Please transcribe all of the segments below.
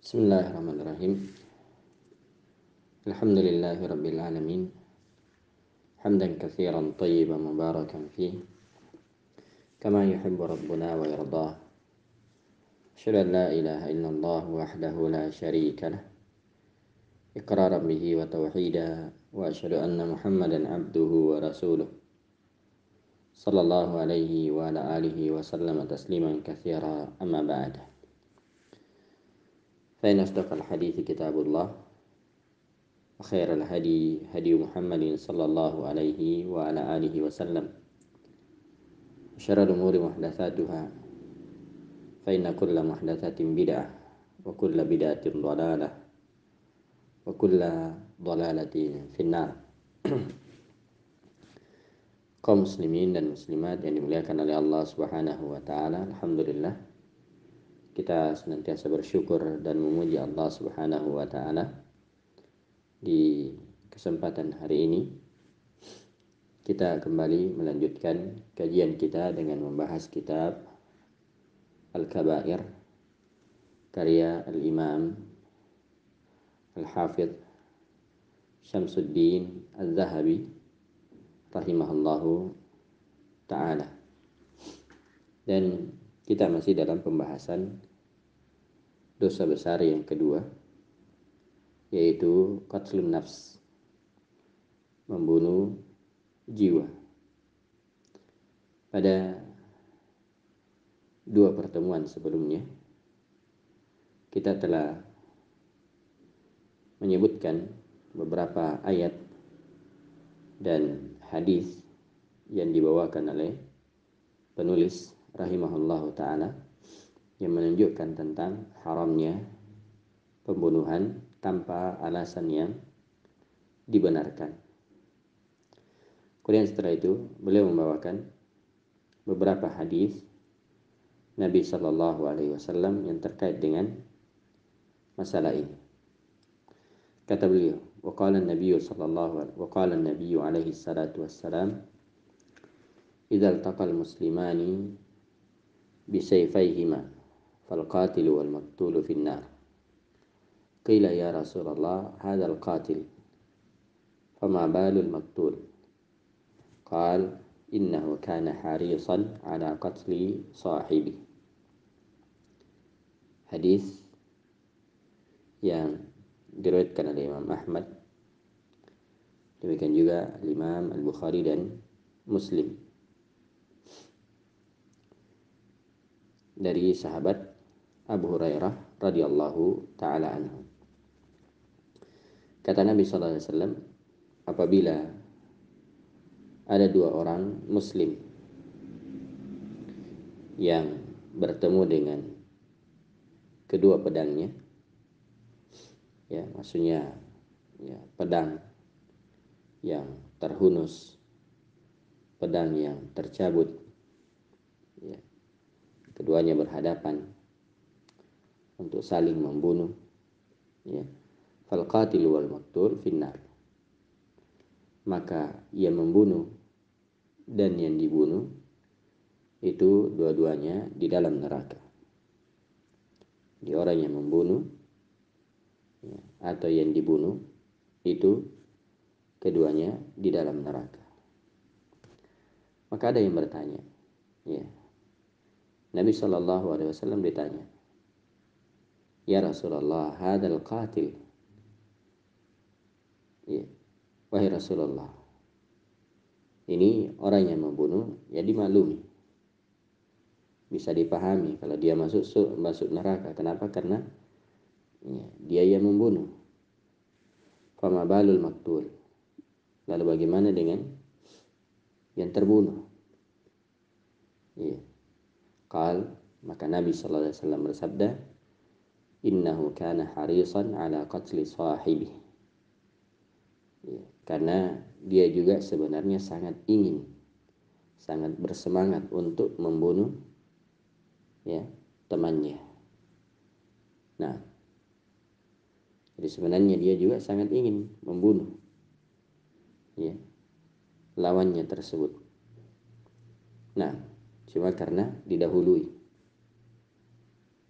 Bismillahirrahmanirrahim. Alhamdulillahi rabbil alamin. Hamdan katsiran tayyiban mubarakan fih. Kama yuhibbu rabbuna wa yardah. Asyhadu an la ilaha illallah wahdahu la syarika lah. Iqraran bihi wa tauhida wa asyhadu anna Muhammadan abduhu wa rasuluh. Sallallahu alaihi wa ala alihi wa sallama tasliman katsira amma ba'd. Fa inna asdaqal hadithi kitabullah. وخير الهدي هدي محمد صلى الله عليه وعلى آله وسلم وشر الأمور محدثاتها فإن كل محدثة بدعة وكل بدعة ضلالة وكل ضلالة في النار. Kaum muslimin dan muslimat yang dimuliakan oleh Allah Subhanahu wa taala, alhamdulillah kita senantiasa bersyukur dan memuji Allah Subhanahu wa taala. Di kesempatan hari ini kita kembali melanjutkan kajian kita dengan membahas kitab Al-Kabair karya Al-Imam Al-Hafidh Syamsuddin Al-Zahabi rahimahullahu ta'ala. Dan kita masih dalam pembahasan dosa besar yang kedua, yaitu qatlun nafs, membunuh jiwa. Pada dua pertemuan sebelumnya kita telah menyebutkan beberapa ayat dan hadis yang dibawakan oleh penulis rahimahullahu ta'ala yang menunjukkan tentang haramnya pembunuhan tanpa alasan yang dibenarkan. Kemudian setelah itu beliau membawakan beberapa hadis Nabi Shallallahu Alaihi Wasallam yang terkait dengan masalah ini. Kata beliau, waqala Nabi alaihi salatu wassalam, idza altaqal muslimani bisayfayhima fal qatilu wal maqtulu fin nar. Qila ya Rasulullah hadzal qatil fama balul maqtul. Qal innahu kana harisan ala qatli sahibi. Hadis yang diriwayatkan oleh Imam Ahmad, demikian juga Imam Al-Bukhari dan Muslim, dari sahabat Abu Hurairah radhiyallahu taala anhu. Kata Nabi sallallahu alaihi wasallam, apabila ada dua orang muslim yang bertemu dengan kedua pedangnya, ya maksudnya ya, pedang yang terhunus, pedang yang tercabut, ya, keduanya berhadapan untuk saling membunuh, ya, fal qatil wal maqtul finnar, maka yang membunuh dan yang dibunuh itu dua-duanya di dalam neraka. Di orang yang membunuh, ya, atau yang dibunuh itu keduanya di dalam neraka. Maka ada yang bertanya, ya, Nabi Shallallahu Alaihi Wasallam ditanya, ya Rasulullah, hadzal qatil, ya, wahai Rasulullah, ini orang yang membunuh, ya dimaklumi, bisa dipahami kalau dia masuk neraka. Kenapa? Karena ya, dia yang membunuh. Fama balul maktul, lalu bagaimana dengan yang terbunuh? Ya. Qal, maka Nabi sallallahu alaihi wasallam bersabda, innahu kana harisan ala qatli sahibi. Ya, karena dia juga sebenarnya sangat ingin, sangat bersemangat untuk membunuh, ya, temannya. Nah, jadi sebenarnya dia juga sangat ingin membunuh, ya, lawannya tersebut. Nah, cuma karena didahului,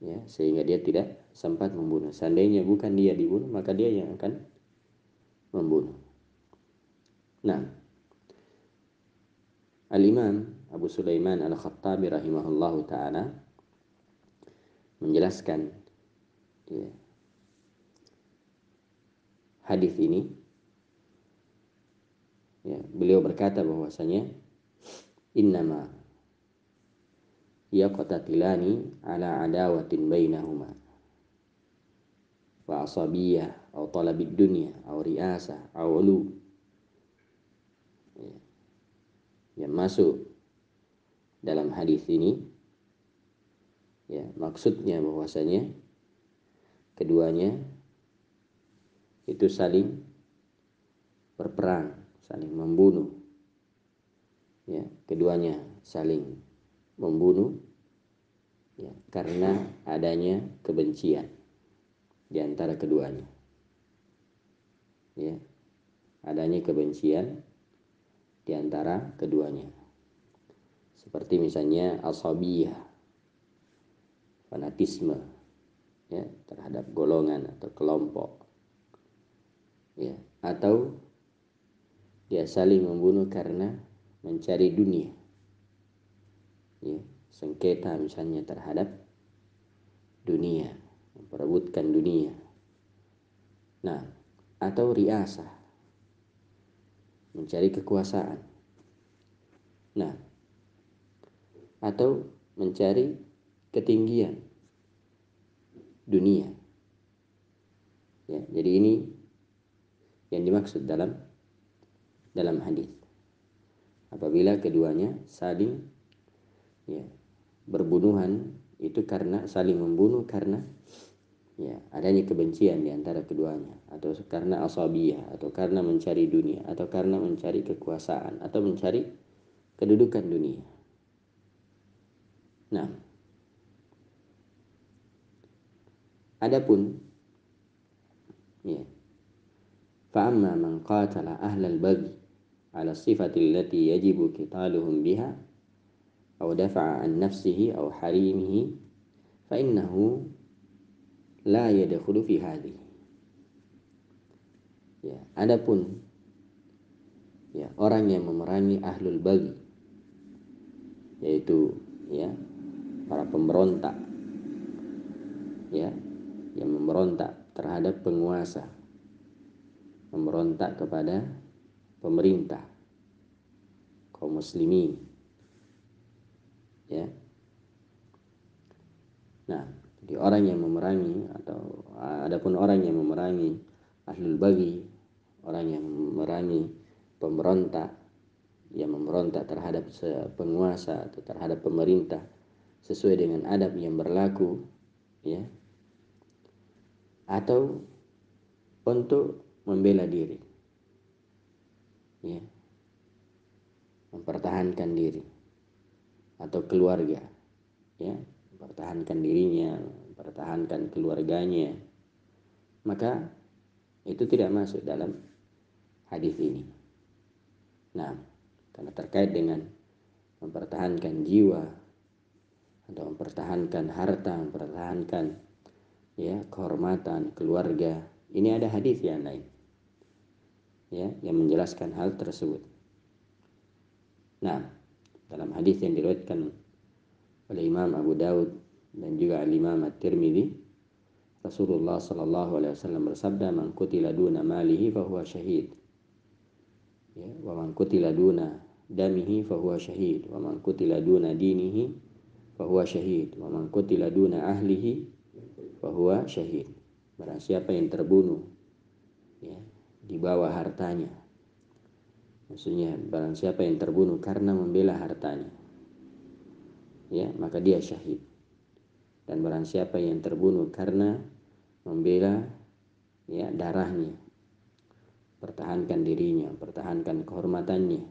ya, sehingga dia tidak sempat membunuh. Seandainya bukan dia dibunuh, maka dia yang akan membunuh. Nah, Al-Imam Abu Sulaiman Al-Khattabi rahimahullahu ta'ala menjelaskan, ya, hadis ini, ya, beliau berkata bahwasanya innama yaqtatilani ala adawatin bainahuma wa asabiyah atau talabid dunya atau riasah atau ulu. Yang masuk dalam hadis ini, ya, maksudnya bahwasanya keduanya itu saling berperang, saling membunuh, ya, keduanya saling membunuh, ya, karena adanya kebencian di antara keduanya, ya, adanya kebencian di antara keduanya, seperti misalnya asabiyah, fanatisme, ya, terhadap golongan atau kelompok, ya, atau dia saling membunuh karena mencari dunia, ya, sengketa misalnya terhadap dunia, memperebutkan dunia. Nah, atau riasah, mencari kekuasaan. Nah, atau mencari ketinggian dunia. Ya, jadi ini yang dimaksud dalam hadis. Apabila keduanya saling, ya, berbunuhan, itu karena saling membunuh karena, ya, adanya kebencian di antara keduanya, atau karena asabiyah, atau karena mencari dunia, atau karena mencari kekuasaan, atau mencari kedudukan dunia. Nah, adapun, ya, fa'amma man qatala ahlal baghi ala sifati allati yajibu qitaluhum biha aw dafa'a an nafsihi aw harimihi fa innahu la yadkhulu fi hadhihi. Ya, adapun, ya, orang yang memerangi ahlul baghi, yaitu, ya, para pemberontak, ya, yang memberontak terhadap penguasa, memberontak kepada pemerintah kaum muslimin, ya. Nah, jadi orang yang memerangi, atau adapun orang yang memerangi ahlul baghi, orang yang memerangi pemberontak, yang memberontak terhadap penguasa atau terhadap pemerintah sesuai dengan adab yang berlaku, ya, atau untuk membela diri, ya, mempertahankan diri atau keluarga, ya, mempertahankan dirinya, mempertahankan keluarganya, maka itu tidak masuk dalam hadis ini. Nah, karena terkait dengan mempertahankan jiwa atau mempertahankan harta, mempertahankan, ya, kehormatan keluarga, ini ada hadis yang lain, ya, yang menjelaskan hal tersebut. Nah, dalam hadis yang diriwayatkan oleh Imam Abu Daud dan juga Imam At-Tirmidzi, Rasulullah sallallahu alaihi wasallam bersabda, "Man qutila duna malihi fahuwa syahid." Ya, wa man qutila duna damihi fahuwa syahid, wa man qutila duna dinihi fahuwa syahid, wa man qutila duna ahlihi fahuwa syahid. Barang siapa yang terbunuh, ya, di bawah hartanya, maksudnya barang siapa yang terbunuh karena membela hartanya, ya, maka dia syahid. Dan barang siapa yang terbunuh karena membela, ya, darahnya, pertahankan dirinya, pertahankan kehormatannya,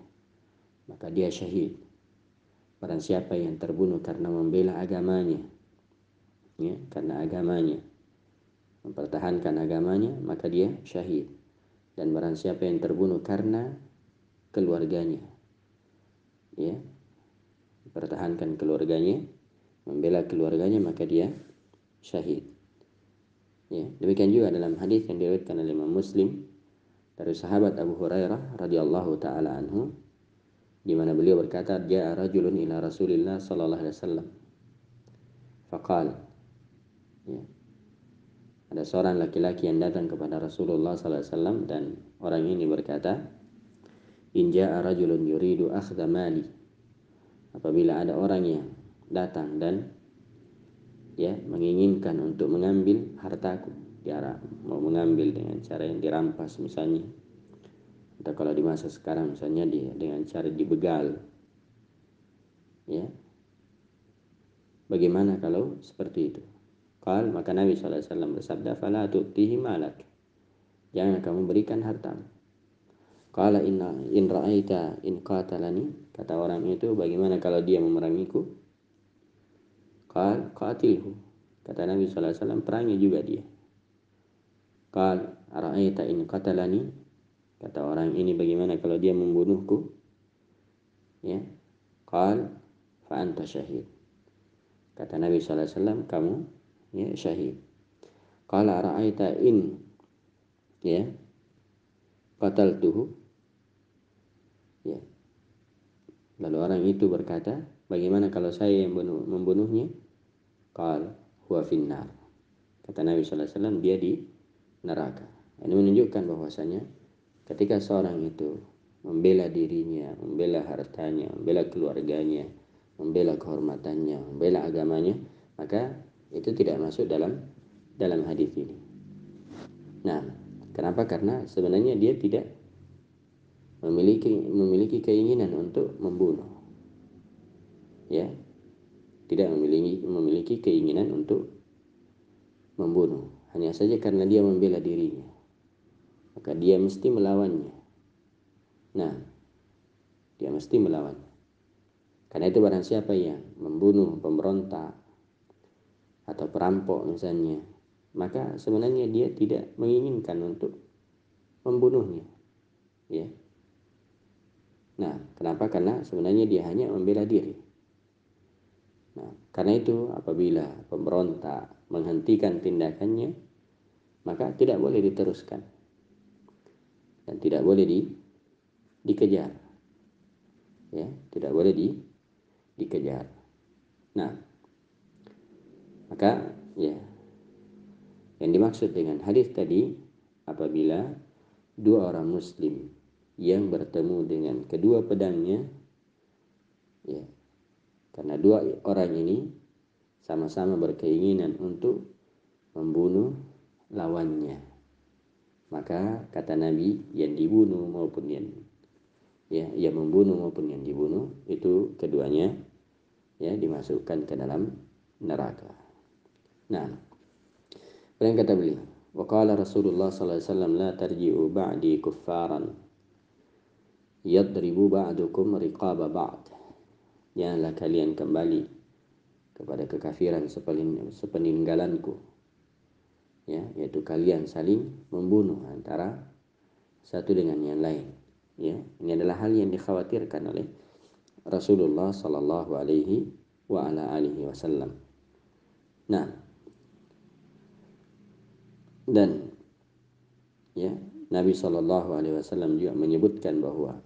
maka dia syahid. Barang siapa yang terbunuh karena membela agamanya, ya, karena agamanya, mempertahankan agamanya, maka dia syahid. Dan barang siapa yang terbunuh karena keluarganya, ya, mempertahankan keluarganya, membela keluarganya, maka dia syahid. Ya, demikian juga dalam hadis yang diriwayatkan oleh Imam Muslim dari sahabat Abu Hurairah radhiyallahu taala anhu, di mana beliau berkata, "Ja'a rajulun ila Rasulillah sallallahu alaihi wasallam." Faqala, ya, ada seorang laki-laki yang datang kepada Rasulullah sallallahu alaihi wasallam dan orang ini berkata, "In ja'a rajulun yuridu akhdha mali." Apabila ada orang yang datang dan ya menginginkan untuk mengambil hartaku, dia mau mengambil dengan cara yang dirampas misalnya, atau kalau di masa sekarang misalnya dia dengan cara dibegal, ya, bagaimana kalau seperti itu? Maka Nabi SAW bersabda, "Fala tu'tihi malak." Jangan kamu berikan hartamu. In ra'aita in qatalani. Kata orang itu, bagaimana kalau dia memerangiku? Qatilhu. Kata Nabi SAW, perangi juga dia. Ara'aita in qatalani. Kata orang ini, bagaimana kalau dia membunuhku? Ya. Fa anta syahid. Kata Nabi SAW, kamu ya syahid. Ara'aita in ya qataltuhu. Ya. Lalu orang itu berkata, bagaimana kalau saya yang membunuhnya? Huwa finnar. Kata Nabi SAW, dia di neraka. Ini menunjukkan bahwasanya ketika seorang itu membela dirinya, membela hartanya, membela keluarganya, membela kehormatannya, membela agamanya, maka itu tidak masuk dalam hadis ini. Nah, kenapa? Karena sebenarnya dia tidak memiliki keinginan untuk membunuh. Ya, tidak memiliki keinginan untuk membunuh, hanya saja karena dia membela dirinya, maka dia mesti melawannya. Nah, dia mesti melawan. Karena itu barang siapa yang membunuh pemberontak atau perampok misalnya, maka sebenarnya dia tidak menginginkan untuk membunuhnya. Ya. Nah, kenapa? Karena sebenarnya dia hanya membela diri. Nah, karena itu apabila pemberontak menghentikan tindakannya, maka tidak boleh diteruskan dan tidak boleh dikejar. Ya, tidak boleh dikejar. Nah, maka ya, yang dimaksud dengan hadis tadi, apabila dua orang muslim yang bertemu dengan kedua pedangnya, ya, karena dua orang ini sama-sama berkeinginan untuk membunuh lawannya, maka kata Nabi, yang dibunuh maupun yang membunuh maupun yang dibunuh, itu keduanya ya dimasukkan ke dalam neraka. Nah, kemudian kata beliau, wa qala Rasulullah sallallahu alaihi wasallam, la tarji'u ba'di kuffaran yadribu ba'dukum riqaba ba'd. Janganlah kalian kembali kepada kekafiran sepeninggalanku, ya, yaitu kalian saling membunuh antara satu dengan yang lain. Ya, ini adalah hal yang dikhawatirkan oleh Rasulullah sallallahu alaihi wa ala alihi wasallam. Nah, dan ya, Nabi sallallahu alaihi wasallam juga menyebutkan bahwa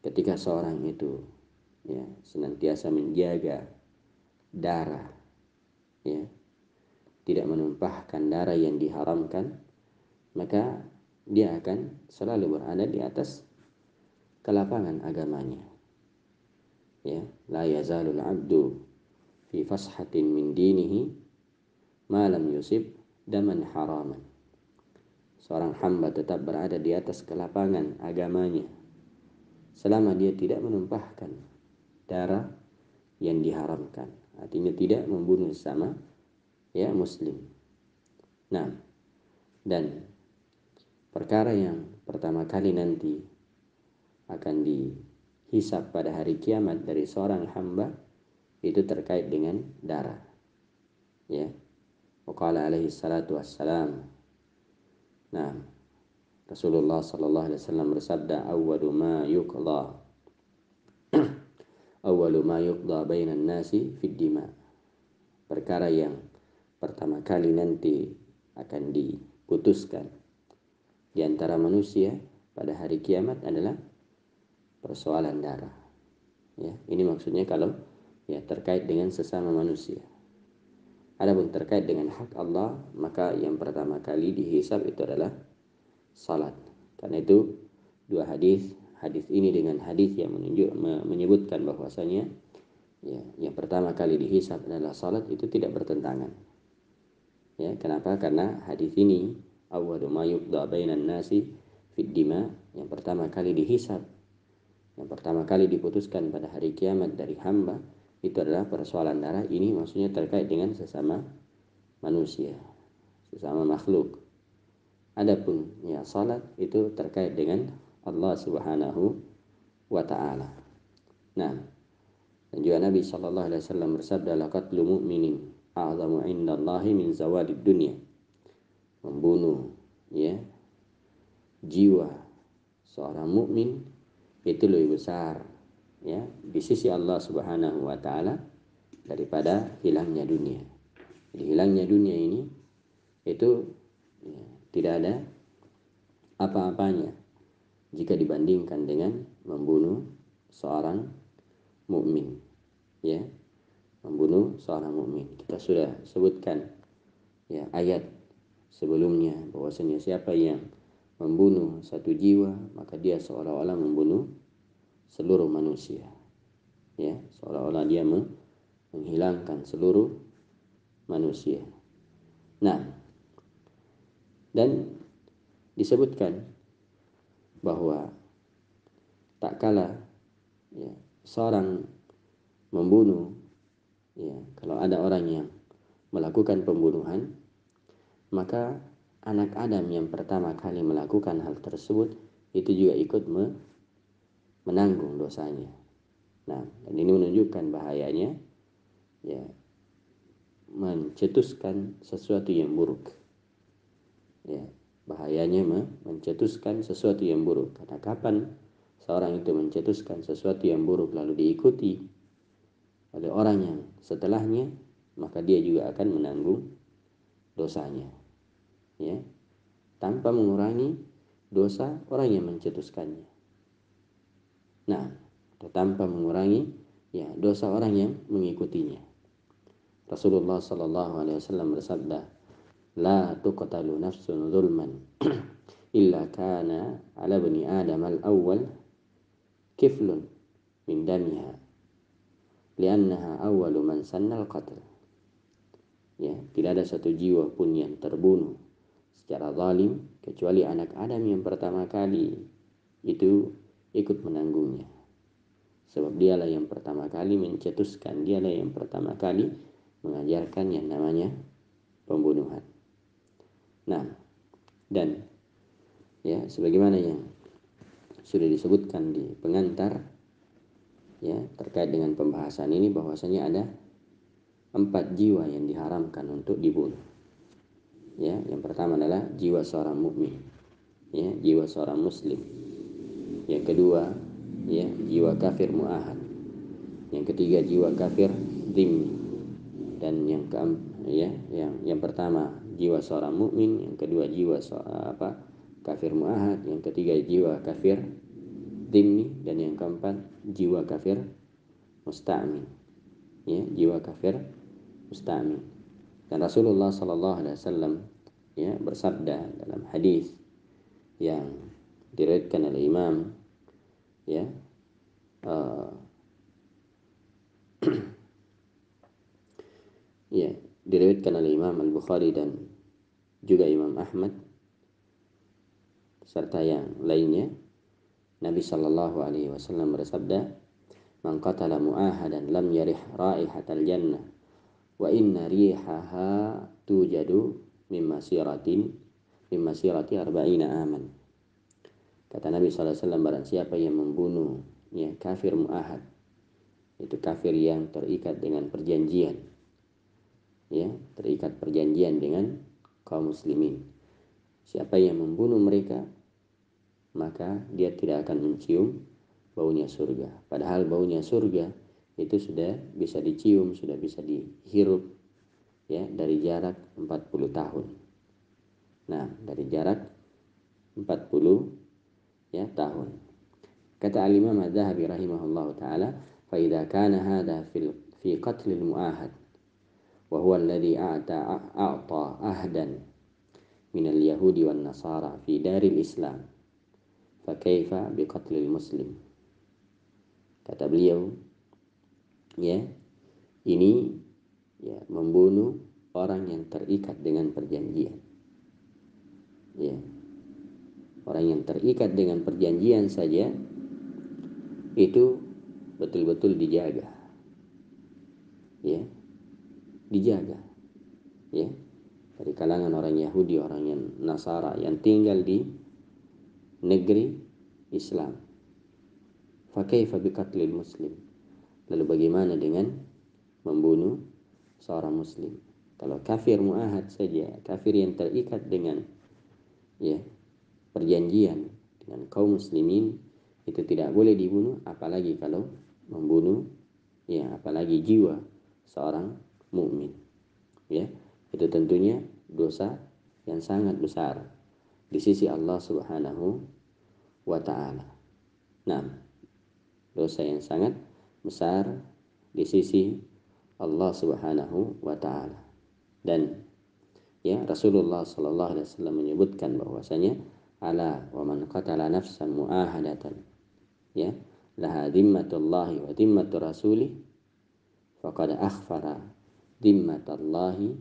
ketika seorang itu ya senantiasa menjaga darah, ya, tidak menumpahkan darah yang diharamkan, maka dia akan selalu berada di atas kelapangan agamanya. Ya, la yazalul abdu fi fashatin min dinihi ma lam yusib daman haraman. Seorang hamba tetap berada di atas kelapangan agamanya selama dia tidak menumpahkan darah yang diharamkan. Artinya tidak membunuh sesama ya muslim. Nah, dan perkara yang pertama kali nanti akan dihisab pada hari kiamat dari seorang hamba itu terkait dengan darah. Ya. Waqala alaihi salatu wassalam. Nah, Rasulullah sallallahu alaihi wasallam bersabda, awwalu ma yuqda bainan nasi fid dima. Perkara yang pertama kali nanti akan diputuskan di antara manusia pada hari kiamat adalah persoalan darah. Ya, ini maksudnya kalau ya terkait dengan sesama manusia. Adapun terkait dengan hak Allah, maka yang pertama kali dihisab itu adalah salat. Karena itu dua hadis ini dengan hadis yang menyebutkan bahwasanya ya, yang pertama kali dihisab adalah salat itu tidak bertentangan. Ya, kenapa? Karena hadis ini awwalu ma yuqda bainan nasi fid dima, yang pertama kali dihisab, yang pertama kali diputuskan pada hari kiamat dari hamba itu adalah persoalan darah. Ini maksudnya terkait dengan sesama manusia, sesama makhluk. Adapun ya salat itu terkait dengan Allah Subhanahu wa taala. Nah, dan juga Nabi sallallahu alaihi wasallam bersabda, laqatlu mu'minin a'zamu 'indallahi min zawadid dunya. Membunuh ya jiwa seorang mukmin itu lebih besar ya di sisi Allah Subhanahu wa taala daripada hilangnya dunia. Jadi hilangnya dunia ini itu ya, tidak ada apa-apanya jika dibandingkan dengan membunuh seorang mukmin. Ya, membunuh seorang mukmin. Kita sudah sebutkan ya ayat sebelumnya bahwasanya siapa yang membunuh satu jiwa maka dia seolah-olah membunuh seluruh manusia. Ya, seolah-olah dia menghilangkan seluruh manusia. Nah, dan disebutkan bahwa tak kala ya, seorang membunuh ya, kalau ada orang yang melakukan pembunuhan, maka anak Adam yang pertama kali melakukan hal tersebut itu juga ikut menanggung dosanya. Nah, dan ini menunjukkan bahayanya ya mencetuskan sesuatu yang buruk. Ya, bahayanya mencetuskan sesuatu yang buruk. Karena kapan seorang itu mencetuskan sesuatu yang buruk lalu diikuti oleh orang yang setelahnya, maka dia juga akan menanggung dosanya. Ya, tanpa mengurangi dosa orang yang mencetuskannya. Nah, atau tanpa mengurangi ya dosa orang yang mengikutinya. Rasulullah sallallahu alaihi wasallam bersabda, "La tuqtalu nafsun zulman illa kana 'ala bani Adam al-awwal kiflun min damiha li'annaha awwalu man sanna al-qatl." Ya, tidak ada satu jiwa pun yang terbunuh secara zalim kecuali anak Adam yang pertama kali itu ikut menanggungnya. Sebab dialah yang pertama kali mencetuskan, dialah yang pertama kali mengajarkan yang namanya pembunuhan. Nah, dan ya sebagaimana yang sudah disebutkan di pengantar ya terkait dengan pembahasan ini bahwasanya ada 4 jiwa yang diharamkan untuk dibunuh. Ya, yang pertama adalah jiwa seorang mukmin, ya, jiwa seorang muslim. Yang kedua, ya, jiwa kafir muahad. Yang ketiga, jiwa kafir dhimmi. Dan yang pertama jiwa seorang mukmin, yang kedua jiwa kafir muahad, yang ketiga jiwa kafir dhimmi, dan yang keempat jiwa kafir musta'min. Ya, jiwa kafir musta'min. Dan Rasulullah sallallahu alaihi wasallam ya bersabda dalam hadis yang diriwayatkan oleh Imam ya ya diriwayatkan oleh Imam Al-Bukhari dan juga Imam Ahmad serta yang lainnya. Nabi sallallahu alaihi wasallam bersabda, "Man qatala mu'ahadan lam yarih raihatal jannah wa inna rihaha tujadu min masirati arba'ina aman." Kata Nabi sallallahu alaihi wasallam, barang siapa yang membunuh ya kafir mu'ahad, itu kafir yang terikat dengan perjanjian, ya, terikat perjanjian dengan kaum muslimin. Siapa yang membunuh mereka, maka dia tidak akan mencium baunya surga. Padahal baunya surga itu sudah bisa dicium, sudah bisa dihirup ya dari jarak 40 tahun. Nah, dari jarak 40 ya tahun. Kata al-Imam Az-Zahabi rahimahullahu taala, fa idza kana hadha fi qatl al-mu'ahad wa huwa alladhi a'ta ahdan min al-yahudi wan nasara fi daril Islam, fa kaifa bi qatl al-muslim. Kata beliau, ya, ini ya membunuh orang yang terikat dengan perjanjian. Ya. Orang yang terikat dengan perjanjian saja itu betul-betul dijaga. Ya, dijaga. Ya. Dari kalangan orang Yahudi, orang yang Nasara yang tinggal di negeri Islam. Fa kaifa biqatlil muslim? Lalu bagaimana dengan membunuh seorang muslim? Kalau kafir muahad saja, kafir yang terikat dengan ya perjanjian dengan kaum muslimin, itu tidak boleh dibunuh, apalagi kalau membunuh ya apalagi jiwa seorang mukmin. Ya, itu tentunya dosa yang sangat besar di sisi Allah Subhanahu wa taala. Nah, dosa yang sangat besar di sisi Allah Subhanahu wa taala. Dan ya Rasulullah sallallahu alaihi wasallam menyebutkan bahwasanya ala wa man qatala nafsan muahadatan ya laha dhimmatullahi wa dhimmatu rasulih faqad akhfara dhimmatallahi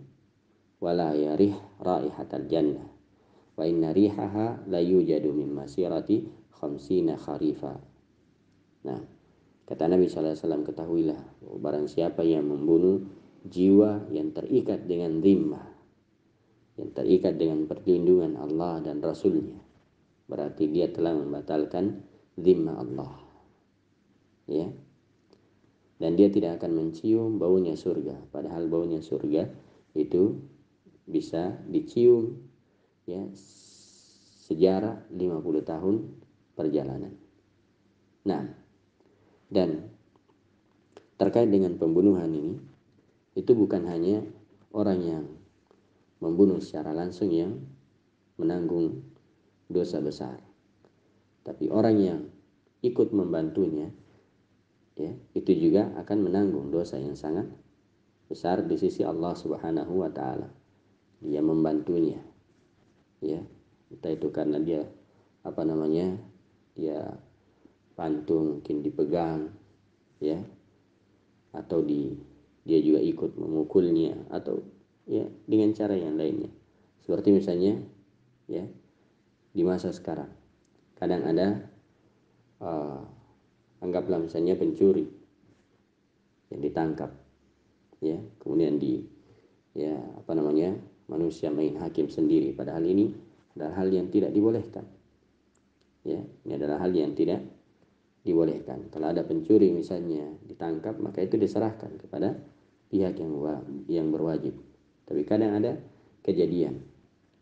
wa la yarih raihatal jannah wa inna rihaha la yujadu min masirati khamsina kharifa. Nah, kata Nabi sallallahu alaihi wasallam, ketahuilah barang siapa yang membunuh jiwa yang terikat dengan dhimmah, yang terikat dengan perlindungan Allah dan Rasulnya, berarti dia telah membatalkan dhimmah Allah. Ya. Dan dia tidak akan mencium baunya surga, padahal baunya surga itu bisa dicium ya sejarah 50 tahun perjalanan. Nah, dan terkait dengan pembunuhan ini, itu bukan hanya orang yang membunuh secara langsung yang menanggung dosa besar, tapi orang yang ikut membantunya ya itu juga akan menanggung dosa yang sangat besar di sisi Allah Subhanahu wa taala. Dia membantunya ya, entah itu karena dia dia bantu, mungkin dipegang ya, atau dia juga ikut memukulnya, atau ya dengan cara yang lainnya. Seperti misalnya ya di masa sekarang kadang ada anggaplah misalnya pencuri yang ditangkap ya, kemudian manusia main hakim sendiri, padahal ini adalah hal yang tidak dibolehkan. Ya, ini adalah hal yang tidak dibolehkan. Kalau ada pencuri misalnya ditangkap, maka itu diserahkan kepada pihak yang berwajib. Tapi kadang ada kejadian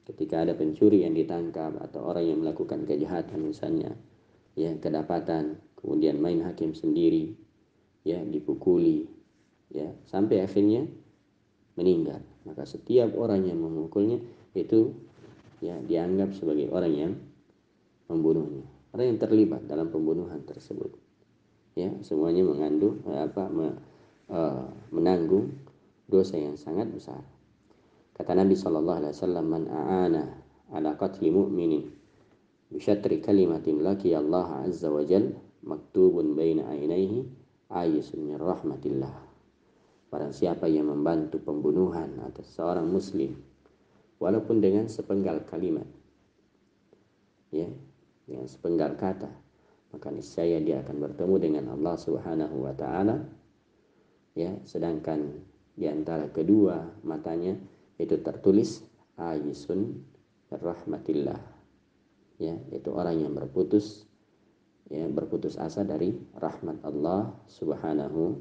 ketika ada pencuri yang ditangkap atau orang yang melakukan kejahatan misalnya ya kedapatan, kemudian main hakim sendiri ya dipukuli ya sampai akhirnya meninggal, maka setiap orang yang memukulnya itu ya dianggap sebagai orang yang membunuhnya, orang yang terlibat dalam pembunuhan tersebut. Ya, semuanya menanggung dosa yang sangat besar. Kata Nabi sallallahu alaihi wasallam, man a'ana ala qatli mu'minin bi syatri kalimatin laki Allah azza wa jal maktubun baina ainaihi ayisun min rahmatillah. Barang siapa yang membantu pembunuhan atas seorang muslim walaupun dengan sepenggal kalimat ya, dengan sepenggal kata, maka niscaya dia akan bertemu dengan Allah Subhanahu wa taala ya, sedangkan di antara kedua matanya itu tertulis ayisun rahmatillah ya, itu orang yang berputus asa dari rahmat Allah Subhanahu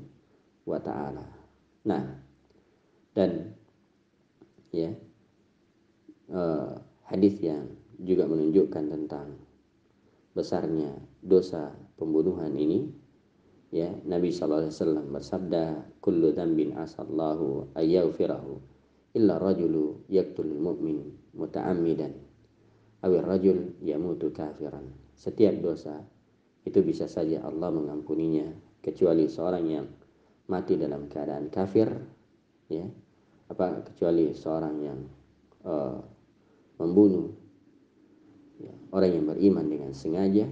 wa taala. Nah, dan ya hadis yang juga menunjukkan tentang besarnya dosa pembunuhan ini ya, Nabi sallallahu alaihi wasallam bersabda, kullu dzambin asallahu ayyaghfirahu illa rajulu yaqtulul mu'min muta'ammidan awir rajul yamutu kafiran. Setiap dosa itu bisa saja Allah mengampuninya kecuali seorang yang mati dalam keadaan kafir, ya, kecuali seorang yang membunuh, ya, orang yang beriman dengan sengaja,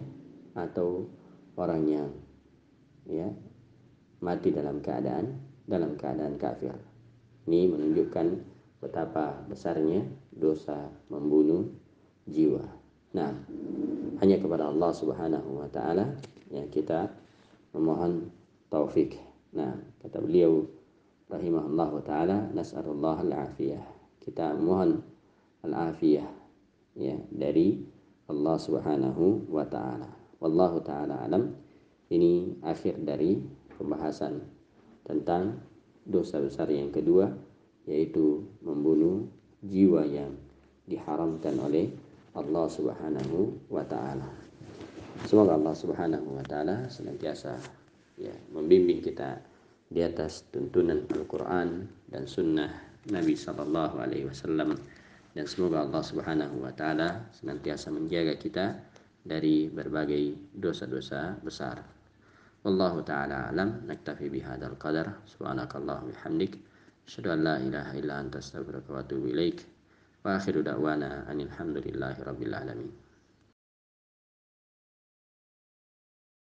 atau orang yang, ya, mati dalam keadaan kafir. Ini menunjukkan betapa besarnya dosa membunuh jiwa. Nah, hanya kepada Allah Subhanahu wa taala yang kita memohon taufik. Nah, kata beliau rahimahullahu taala, nas'alullah al-afiyah. Kita mohon al-afiyah, ya, dari Allah Subhanahu wa taala. Wallahu taala alam. Ini akhir dari pembahasan tentang dosa besar yang kedua, yaitu membunuh jiwa yang diharamkan oleh Allah Subhanahu wa taala. Semoga Allah Subhanahu wa taala senantiasa, ya, membimbing kita di atas tuntunan Al-Qur'an dan sunnah Nabi sallallahu alaihi wasallam, dan semoga Allah Subhanahu wa taala senantiasa menjaga kita dari berbagai dosa-dosa besar. Wallahu taala alam. Naktafi bihadzal qadar. Subhanakallahumma bihamdik, asyhadu an la ilaha illa anta astaghfiruka wa atubu ilaik. Wa akhiru da'wana anil hamdulillahi rabbil alamin.